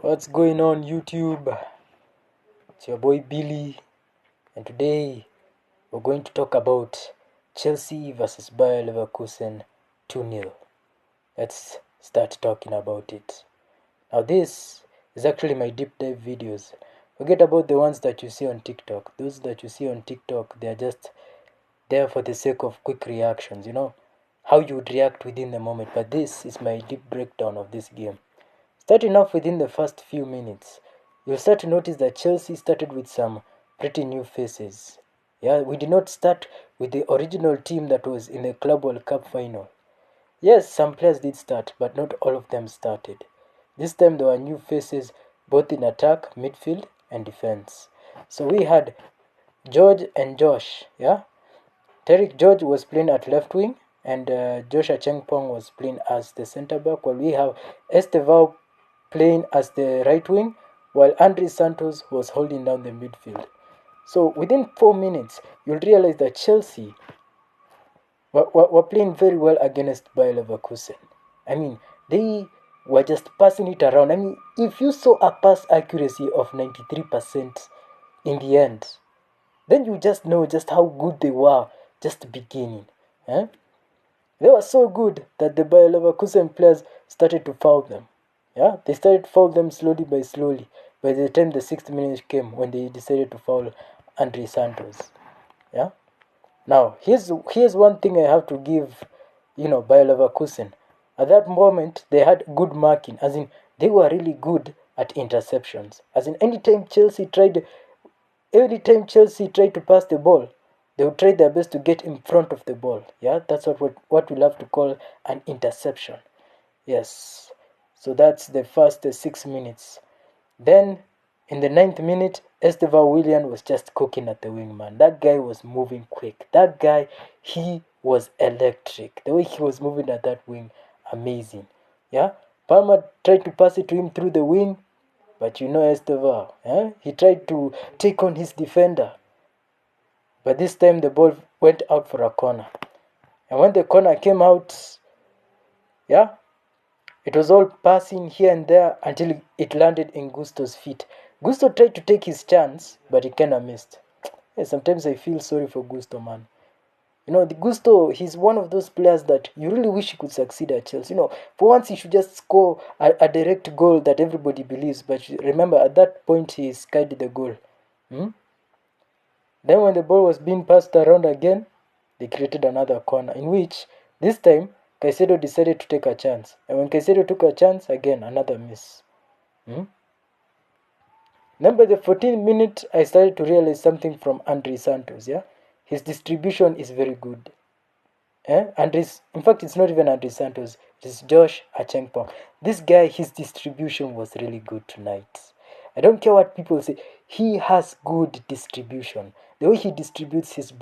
What's going on YouTube? It's your boy Billy, and today we're going to talk about Chelsea versus Bayer Leverkusen 2-0. Let's start talking about it. Now this is actually my deep dive videos. Forget about the ones that you see on TikTok. Those that you see on TikTok, they're just there for the sake of quick reactions, how you would react within the moment. But this is my deep breakdown of this game. Starting off within the first few minutes, you'll start to notice that Chelsea started with some pretty new faces. Yeah, we did not start with the original team that was in the Club World Cup final. Yes, some players did start, but not all of them started. This time there were new faces both in attack, midfield, and defense. So we had George and Josh, yeah? Derek George was playing at left wing, and Josh Achengpong was playing as the centre back, while we have Estevao playing as the right wing, while Andre Santos was holding down the midfield. So within 4 minutes, you'll realize that Chelsea were playing very well against Bayer Leverkusen. I mean, they were just passing it around. I mean, if you saw a pass accuracy of 93% in the end, then you just know just how good they were just beginning. Eh? They were so good that the Bayer Leverkusen players started to foul them. Yeah, they started to foul them slowly by slowly. By the time the 6th minute came, when they decided to foul Andre Santos. Yeah. Now here's one thing I have to give, Bayer Leverkusen. At that moment, they had good marking, as in they were really good at interceptions. As in Every time Chelsea tried to pass the ball, they would try their best to get in front of the ball. Yeah, that's what we love to call an interception. Yes. So that's the first 6 minutes. Then in the 9th minute, Estevan Willian was just cooking at the wing, man. That guy was moving quick. That guy, he was electric. The way he was moving at that wing, amazing. Yeah. Palmer tried to pass it to him through the wing, but Estevao, he tried to take on his defender. But this time the ball went out for a corner. And when the corner came out, yeah, it was all passing here and there until it landed in Gusto's feet. Gusto tried to take his chance, but he kind of missed. Yeah, sometimes I feel sorry for Gusto, man. The Gusto, he's one of those players that you really wish he could succeed at Chelsea. For once he should just score a direct goal that everybody believes. But remember, at that point he skied the goal. Then when the ball was being passed around again, they created another corner in which, this time, Caicedo decided to take a chance. And when Caicedo took a chance, again, another miss. Then by the 14th minute, I started to realize something from Andre Santos, yeah? His distribution is very good. In fact, it's not even Andre Santos. It's Josh Achengpong. This guy, his distribution was really good tonight. I don't care what people say. He has good distribution. The way he distributes the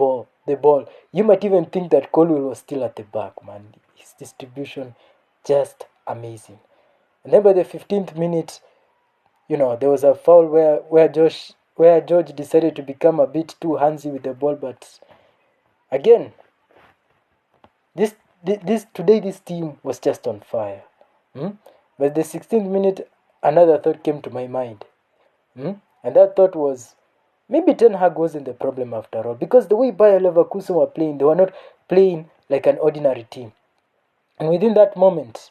ball, you might even think that Colwell was still at the back, man. His distribution, just amazing. And then by the 15th minute, there was a foul where George decided to become a bit too handsy with the ball, but again, today this team was just on fire. But the 16th minute, another thought came to my mind. And that thought was, maybe Ten Hag wasn't the problem after all, because the way Bayer Leverkusen were playing, they were not playing like an ordinary team. And within that moment,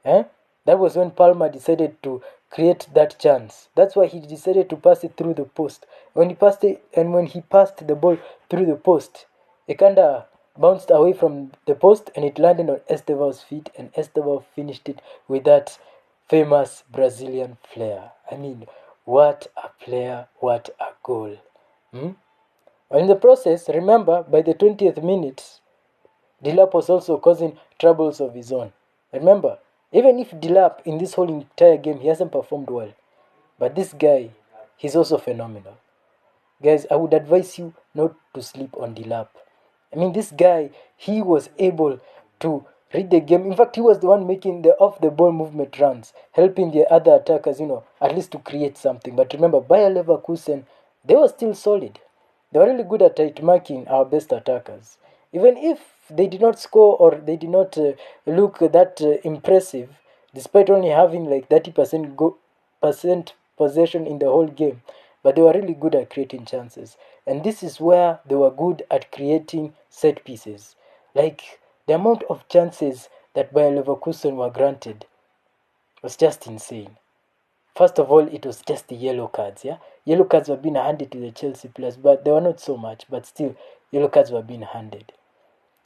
that was when Palmer decided to create that chance. That's why he decided to pass it through the post. When he passed the ball through the post, it kind of bounced away from the post and it landed on Estevao's feet, and Estevao finished it with that famous Brazilian flair. I mean, what a player, what a goal. Well, in the process, remember, by the 20th minute, Delap was also causing troubles of his own. Remember, even if Delap in this whole entire game, he hasn't performed well. But this guy, he's also phenomenal. Guys, I would advise you not to sleep on Delap. I mean, this guy, he was able to read the game. In fact, he was the one making the off-the-ball movement runs, helping the other attackers, at least to create something. But remember, Bayer Leverkusen, they were still solid. They were really good at tight marking our best attackers. Even if they did not score or they did not look that impressive, despite only having like 30% percent possession in the whole game, but they were really good at creating chances. And this is where they were good at creating set pieces. Like the amount of chances that Bayer Leverkusen were granted was just insane. First of all, it was just the yellow cards, yeah? Yellow cards were being handed to the Chelsea players, but they were not so much, but still, yellow cards were being handed.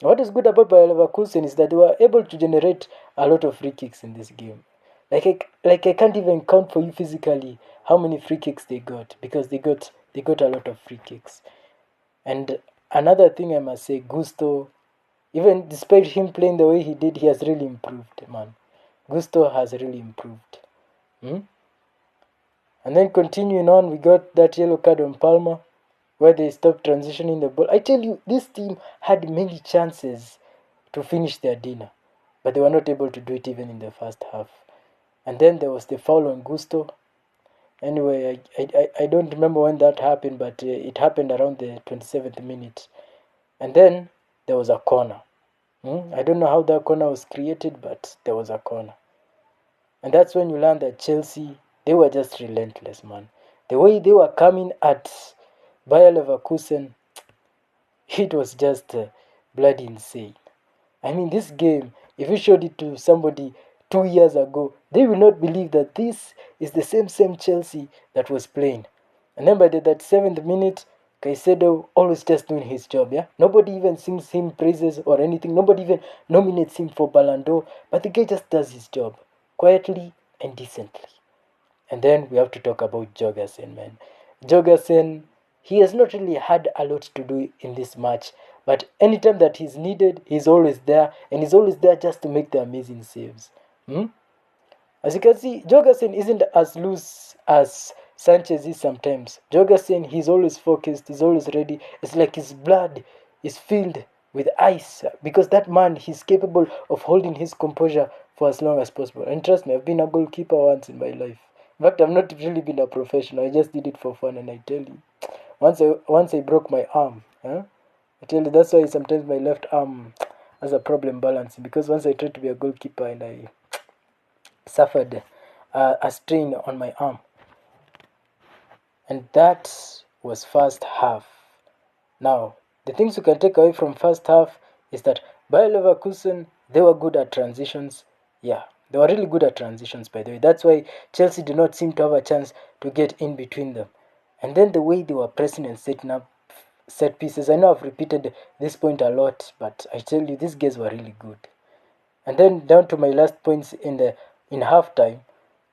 What is good about Bayer Leverkusen is that they were able to generate a lot of free kicks in this game. Like I can't even count for you physically how many free kicks they got, because they got a lot of free kicks. And another thing I must say, Gusto, even despite him playing the way he did, he has really improved, man. Gusto has really improved. Hmm? And then continuing on, we got that yellow card on Palmer, where they stopped transitioning the ball. I tell you, this team had many chances to finish their dinner, but they were not able to do it even in the first half. And then there was the foul on Gusto. Anyway, I don't remember when that happened, but it happened around the 27th minute. And then there was a corner. I don't know how that corner was created, but there was a corner. And that's when you learn that Chelsea, they were just relentless, man. The way they were coming at Bayer Leverkusen, it was just bloody insane. I mean, this game, if you showed it to somebody 2 years ago, they will not believe that this is the same Chelsea that was playing. And then by that 7th minute, Caicedo always just doing his job, yeah? Nobody even sings him praises or anything. Nobody even nominates him for Ballon d'Or. But the guy just does his job, quietly and decently. And then we have to talk about Jorgensen, man. Jorgensen, he has not really had a lot to do in this match, but anytime that he's needed, he's always there, and he's always there just to make the amazing saves. As you can see, Jorgensen isn't as loose as Sanchez is sometimes. Jorgensen, he's always focused, he's always ready. It's like his blood is filled with ice, because that man, he's capable of holding his composure for as long as possible. And trust me, I've been a goalkeeper once in my life. In fact, I've not really been a professional. I just did it for fun, and I tell you, once I broke my arm. I tell you, that's why sometimes my left arm has a problem balancing, because once I tried to be a goalkeeper and I suffered a strain on my arm. And that was first half. Now, the things you can take away from first half is that Bayer Leverkusen, they were good at transitions. Yeah, they were really good at transitions, by the way. That's why Chelsea did not seem to have a chance to get in between them. And then the way they were pressing and setting up set pieces. I know I've repeated this point a lot, but I tell you, these guys were really good. And then down to my last points in halftime,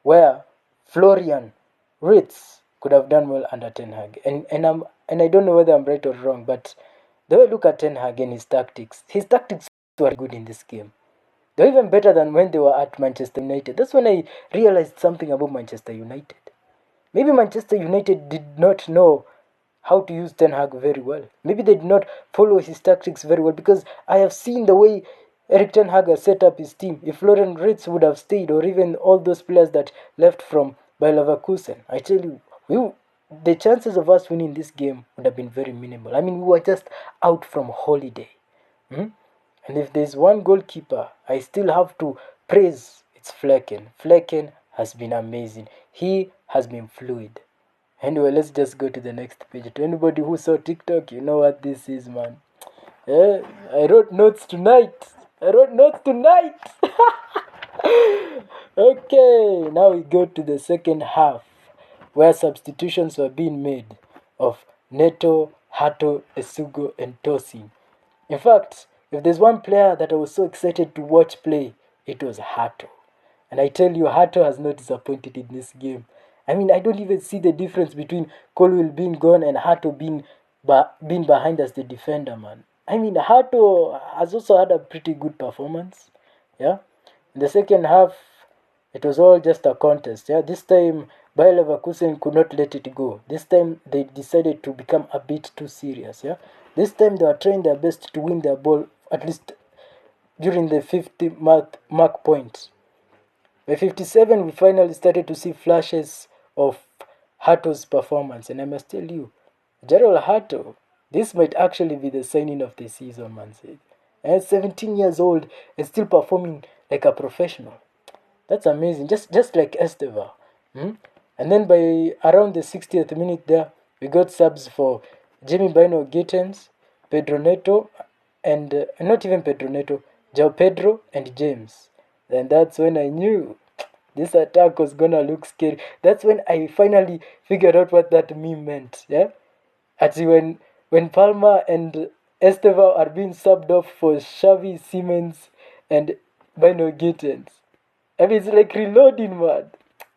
where Florian Ritz could have done well under Ten Hag. And I don't know whether I'm right or wrong, but the way I look at Ten Hag and his tactics were good in this game. They were even better than when they were at Manchester United. That's when I realized something about Manchester United. Maybe Manchester United did not know how to use Ten Hag very well. Maybe they did not follow his tactics very well, because I have seen the way Eric Ten Hag has set up his team. If Florian Ritz would have stayed, or even all those players that left from Bayer Leverkusen, I tell you, the chances of us winning this game would have been very minimal. I mean, we were just out from holiday. And if there's one goalkeeper I still have to praise, it's Flecken. Flecken has been amazing. He has been fluid. Anyway, let's just go to the next page. To anybody who saw TikTok, you know what this is, man. I wrote notes tonight. Okay, now we go to the second half, where substitutions were being made of Neto, Hato, Esugo, and Tosin. In fact, if there's one player that I was so excited to watch play, it was Hato. And I tell you, Hato has not disappointed in this game. I mean, I don't even see the difference between Colwell being gone and Hato being behind as the defender, man. I mean, Hato has also had a pretty good performance. Yeah. In the second half, it was all just a contest. Yeah. This time, Bayer Leverkusen could not let it go. This time, they decided to become a bit too serious. Yeah. This time, they were trying their best to win their ball, at least during the 50 mark point. By 57, we finally started to see flashes of Hato's performance. And I must tell you, Gerald Hato, this might actually be the signing of the season, man said. And 17 years old and still performing like a professional. That's amazing. Just like Esteva. And then by around the 60th minute there, we got subs for Jimmy Bino Gittens, Pedro Neto, and not even Pedro Neto, João Pedro and James. And that's when I knew this attack was gonna look scary. That's when I finally figured out what that meme meant. Yeah, actually when Palma and Estevao are being subbed off for Xavi, Siemens, and Bino Gittens. I mean, it's like reloading, man.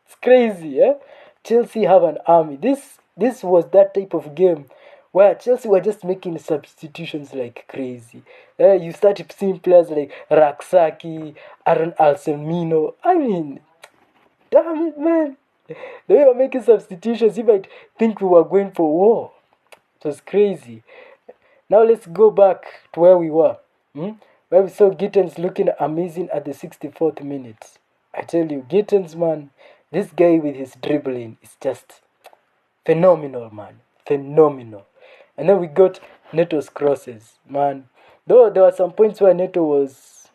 It's crazy, eh? Chelsea have an army. This was that type of game where Chelsea were just making substitutions like crazy. You started seeing players like Raksaki, Aaron Alsemino. I mean, damn it, man. The way we were making substitutions, you might think we were going for war. It was crazy. Now let's go back to where we were. Where we saw Gittens looking amazing at the 64th minute. I tell you, Gittens, man, this guy with his dribbling is just phenomenal, man. Phenomenal. And then we got Neto's crosses, man. Though there were some points where Neto was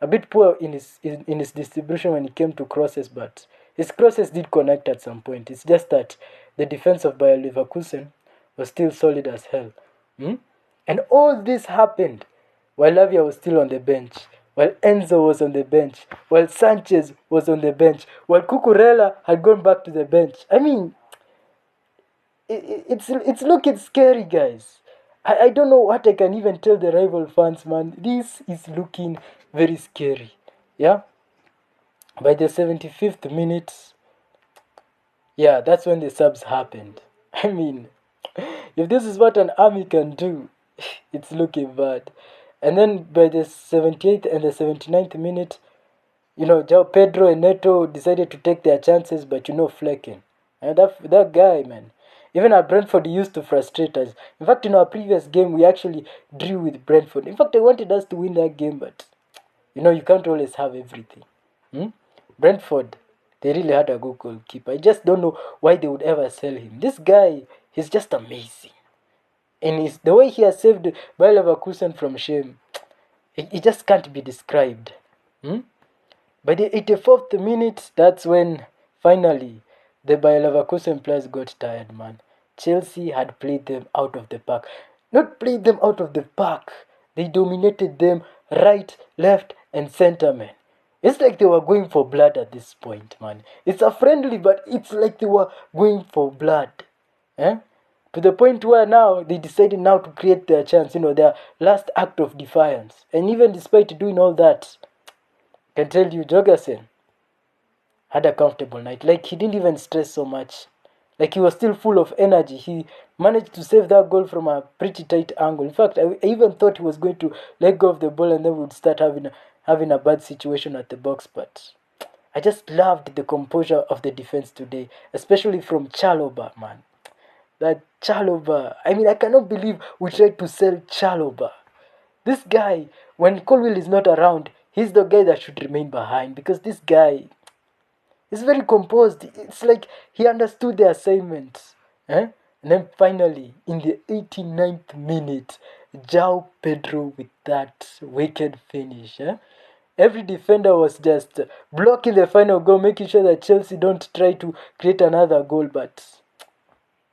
a bit poor in his distribution when it came to crosses, but his crosses did connect at some point. It's just that the defense of Bayer Leverkusen was still solid as hell. And all this happened while Lavia was still on the bench, while Enzo was on the bench, while Sanchez was on the bench, while Cucurella had gone back to the bench. I mean, it's looking scary, guys. I don't know what I can even tell the rival fans, man. This is looking very scary. Yeah? By the 75th minute, yeah, that's when the subs happened. I mean, if this is what an army can do, it's looking bad. And then by the 78th and the 79th minute, João Pedro and Neto decided to take their chances, but Flecken. And that guy, man. Even at Brentford, he used to frustrate us. In fact, in our previous game, we actually drew with Brentford. In fact, I wanted us to win that game, but, you can't always have everything. Brentford, they really had a good goalkeeper. I just don't know why they would ever sell him. This guy, he's just amazing. And the way he has saved Bayer Leverkusen from shame, it just can't be described. By the 84th minute, that's when finally the Bayer Leverkusen players got tired, man. Chelsea had played them out of the park. Not played them out of the park. They dominated them right, left, and center, man. It's like they were going for blood at this point, man. It's a friendly, but it's like they were going for blood. To the point where now they decided now to create their chance, their last act of defiance. And even despite doing all that, I can tell you, Jorgensen had a comfortable night. Like, he didn't even stress so much. Like, he was still full of energy. He managed to save that goal from a pretty tight angle. In fact, I even thought he was going to let go of the ball and then would start having a bad situation at the box. But I just loved the composure of the defense today, especially from Chalobah, man. That Chalobah. I mean, I cannot believe we tried to sell Chalobah. This guy, when Colwill is not around, he's the guy that should remain behind, because this guy is very composed. It's like he understood the assignment. And then finally, in the 89th minute, João Pedro with that wicked finish. Every defender was just blocking the final goal, making sure that Chelsea don't try to create another goal. But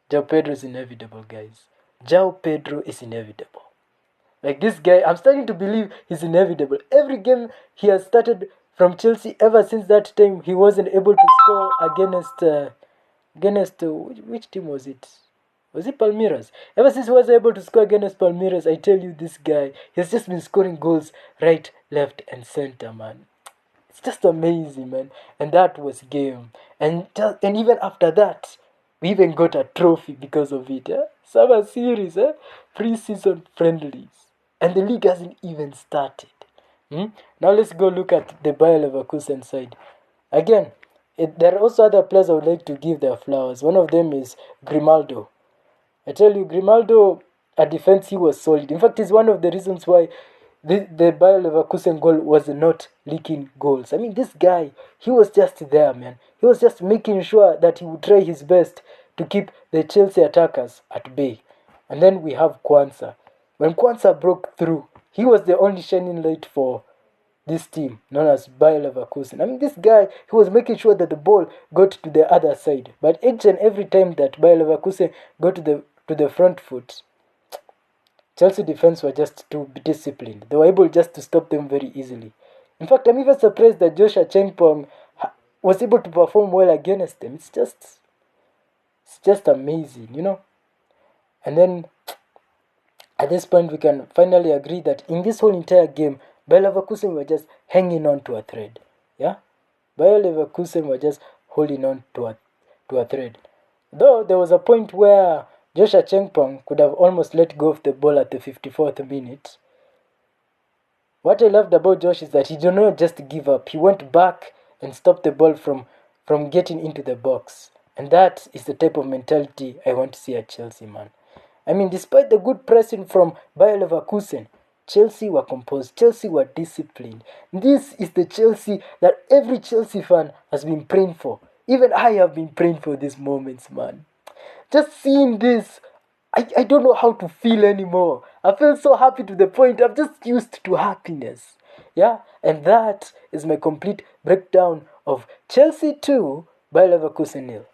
João Pedro is inevitable, guys. João Pedro is inevitable. Like, this guy, I'm starting to believe he's inevitable. Every game he has started from Chelsea, ever since that time, he wasn't able to score against which team was it? Was it Palmeiras? Ever since he was able to score against Palmeiras, I tell you, this guy, he's just been scoring goals right, left, and center, man. It's just amazing, man. And that was game. And even after that, we even got a trophy because of it. Summer series, pre-season friendlies. And the league hasn't even started. Now let's go look at the Bayer Leverkusen side. Again, there are also other players I would like to give their flowers. One of them is Grimaldo. I tell you, Grimaldo, at defense, he was solid. In fact, he's one of the reasons why the Bayer Leverkusen goal was not leaking goals. I mean, this guy, he was just there, man. He was just making sure that he would try his best to keep the Chelsea attackers at bay. And then we have Kwanzaa. When Kwanzaa broke through, he was the only shining light for this team known as Bayer Leverkusen. I mean, this guy, he was making sure that the ball got to the other side. But each and every time that Bayer Leverkusen got to the front foot, Chelsea defense were just too disciplined. They were able just to stop them very easily. In fact, I'm even surprised that Joshua Chengpong was able to perform well against them. It's just amazing, you know. And then at this point, we can finally agree that in this whole entire game, Bayer Leverkusen were just hanging on to a thread. Yeah, Bayer Leverkusen were just holding on to a thread. Though there was a point where Joshua Chengpong could have almost let go of the ball at the 54th minute. What I loved about Josh is that he did not just give up. He went back and stopped the ball from getting into the box. And that is the type of mentality I want to see at Chelsea, man. I mean, despite the good pressing from Bayer Leverkusen, Chelsea were composed. Chelsea were disciplined. This is the Chelsea that every Chelsea fan has been praying for. Even I have been praying for these moments, man. Just seeing this, I don't know how to feel anymore. I feel so happy to the point I'm just used to happiness. Yeah, and that is my complete breakdown of Chelsea 2 by Leverkusen 0.